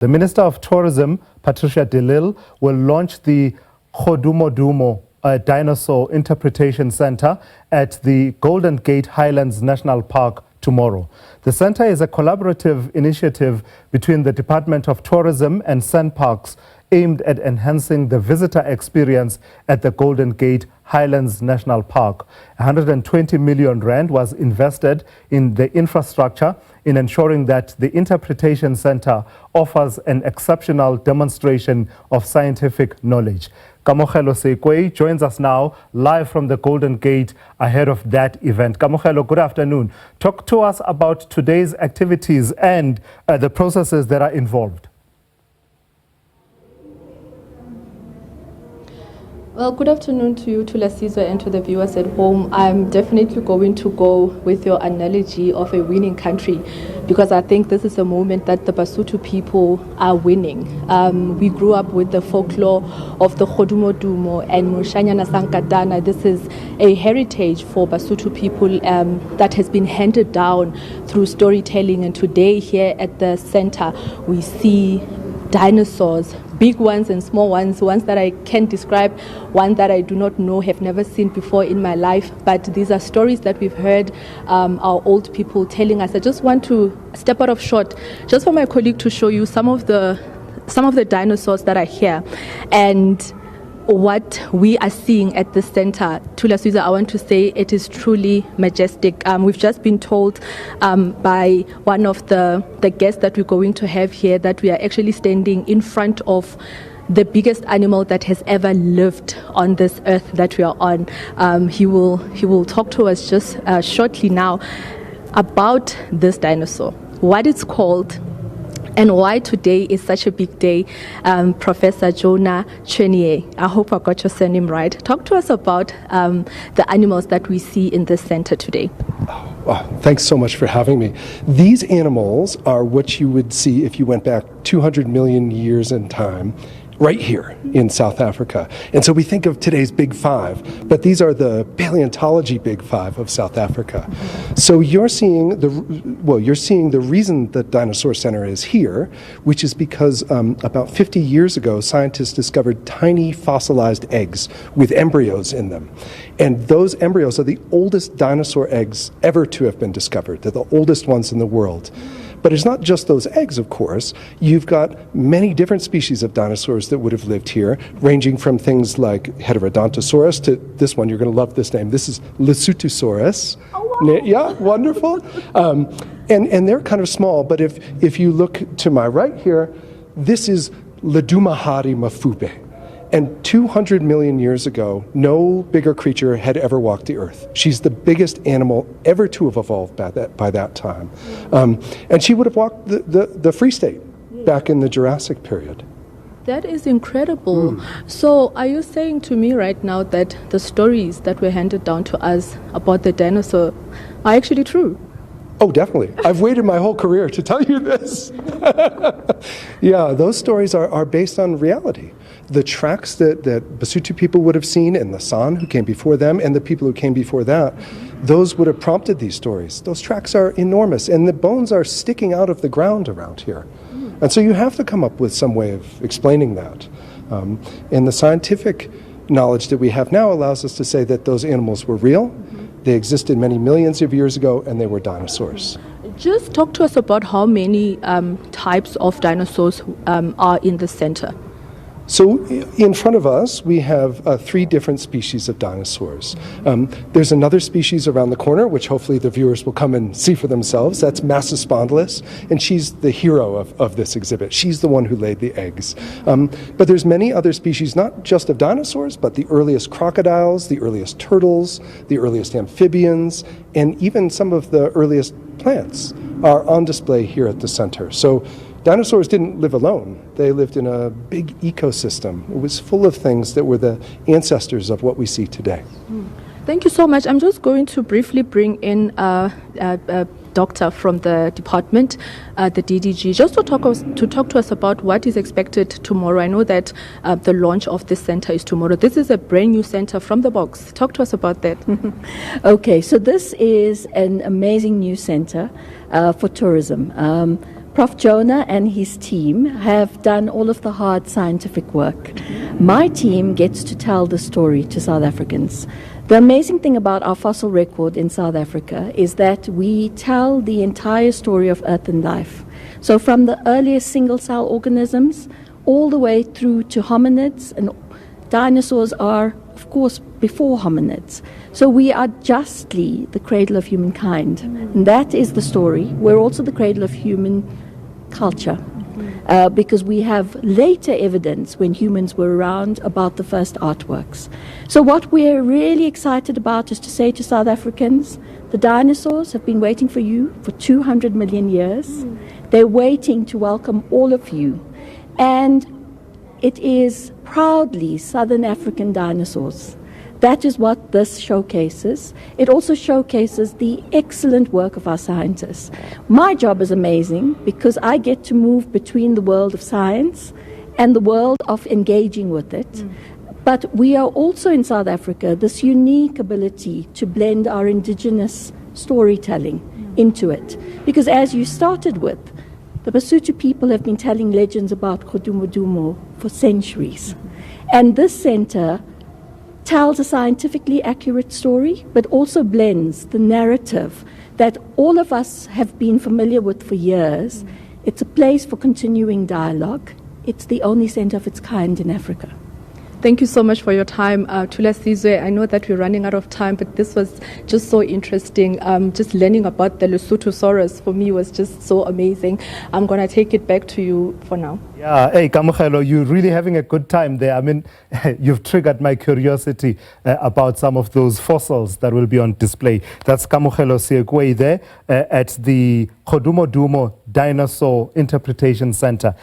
The Minister of Tourism, Patricia de Lille, will launch the Kgodumodumo Dinosaur Interpretation Center at the Golden Gate Highlands National Park tomorrow. The center is a collaborative initiative between the Department of Tourism and SANParks aimed at enhancing the visitor experience at the Golden Gate Highlands National Park. 120 million rand was invested in the infrastructure in ensuring that the Interpretation Center offers an exceptional demonstration of scientific knowledge. Kamogelo Seekoei joins us now live from the Golden Gate ahead of that event. Kamogelo, good afternoon. Talk to us about today's activities and the processes that are involved. Well, good afternoon to you, to Lasizwe, and to the viewers at home. I'm definitely going to go with your analogy of a winning country, because I think this is a moment that the Basotho people are winning. We grew up with the folklore of the Kgodumodumo and Moshanyana Sankatana. This is a heritage for Basotho people that has been handed down through storytelling. And today here at the center, we see dinosaurs, big ones and small ones that I can't describe, one that I do not know, have never seen before in my life. But these are stories that we've heard our old people telling us. I just want to step out of shot, just for my colleague to show you some of the dinosaurs that are here. And what we are seeing at the center, Tula Suza, I want to say it is truly majestic. We've just been told by one of the guests that we're going to have here that we are actually standing in front of the biggest animal that has ever lived on this earth that we are on. He will talk to us just shortly now about this dinosaur, what it's called, and why today is such a big day. Professor Jonah Chenier, I hope I got your surname right. Talk to us about the animals that we see in this center today. Thanks so much for having me. These animals are what you would see if you went back 200 million years in time, right here in South Africa. And so we think of today's Big Five, but these are the paleontology Big Five of South Africa. So you're seeing the reason the Dinosaur Center is here, which is because about 50 years ago, scientists discovered tiny fossilized eggs with embryos in them. And those embryos are the oldest dinosaur eggs ever to have been discovered. They're the oldest ones in the world. But it's not just those eggs, of course. You've got many different species of dinosaurs that would have lived here, ranging from things like Heterodontosaurus to this one. You're going to love this name. This is Lesothosaurus. Oh, wow. Yeah, wonderful. And they're kind of small, but if you look to my right here, this is Ledumahari Mafube. And 200 million years ago, no bigger creature had ever walked the earth. She's the biggest animal ever to have evolved by that time. And she would have walked the Free State back in the Jurassic period. That is incredible. So are you saying to me right now that the stories that were handed down to us about the dinosaur are actually true? Oh, definitely. I've waited my whole career to tell you this. Yeah, those stories are based on reality. The tracks that Basotho people would have seen, and the San who came before them, and the people who came before that, those would have prompted these stories. Those tracks are enormous, and the bones are sticking out of the ground around here. And so you have to come up with some way of explaining that. And the scientific knowledge that we have now allows us to say that those animals were real. They existed many millions of years ago, and they were dinosaurs. Just talk to us about how many types of dinosaurs are in the center. So in front of us, we have 3 different species of dinosaurs. There's another species around the corner, which hopefully the viewers will come and see for themselves. That's Massospondylus, and she's the hero of this exhibit. She's the one who laid the eggs. But there's many other species, not just of dinosaurs, but the earliest crocodiles, the earliest turtles, the earliest amphibians, and even some of the earliest plants are on display here at the center. So dinosaurs didn't live alone. They lived in a big ecosystem. It was full of things that were the ancestors of what we see today. Thank you so much. I'm just going to briefly bring in a doctor from the department, the DDG, just to talk to us about what is expected tomorrow. I know that the launch of this center is tomorrow. This is a brand new center from the box. Talk to us about that. Okay, so this is an amazing new center for tourism. Prof. Jonah and his team have done all of the hard scientific work. My team gets to tell the story to South Africans. The amazing thing about our fossil record in South Africa is that we tell the entire story of Earth and life. So from the earliest single-cell organisms all the way through to hominids, and dinosaurs are, of course, before hominids. So we are justly the cradle of humankind. And that is the story. We're also the cradle of human culture. Because we have later evidence when humans were around about the first artworks. So what we're really excited about is to say to South Africans, the dinosaurs have been waiting for you for 200 million years. They're waiting to welcome all of you. And it is proudly Southern African dinosaurs. That is what this showcases. It also showcases the excellent work of our scientists. My job is amazing because I get to move between the world of science and the world of engaging with it. But we are also in South Africa this unique ability to blend our indigenous storytelling into it. Because as you started with, the Basotho people have been telling legends about Kgodumodumo for centuries. And this center tells a scientifically accurate story, but also blends the narrative that all of us have been familiar with for years. It's a place for continuing dialogue. It's the only center of its kind in Africa. Thank you so much for your time, Thula Sizwe. I know that we're running out of time, but this was just so interesting. Just learning about the Lesothosaurus for me was just so amazing. I'm going to take it back to you for now. Yeah, hey, Kamogelo, you're really having a good time there. I mean, you've triggered my curiosity about some of those fossils that will be on display. That's Kamogelo Seekoei there at the Kgodumodumo Dinosaur Interpretation Center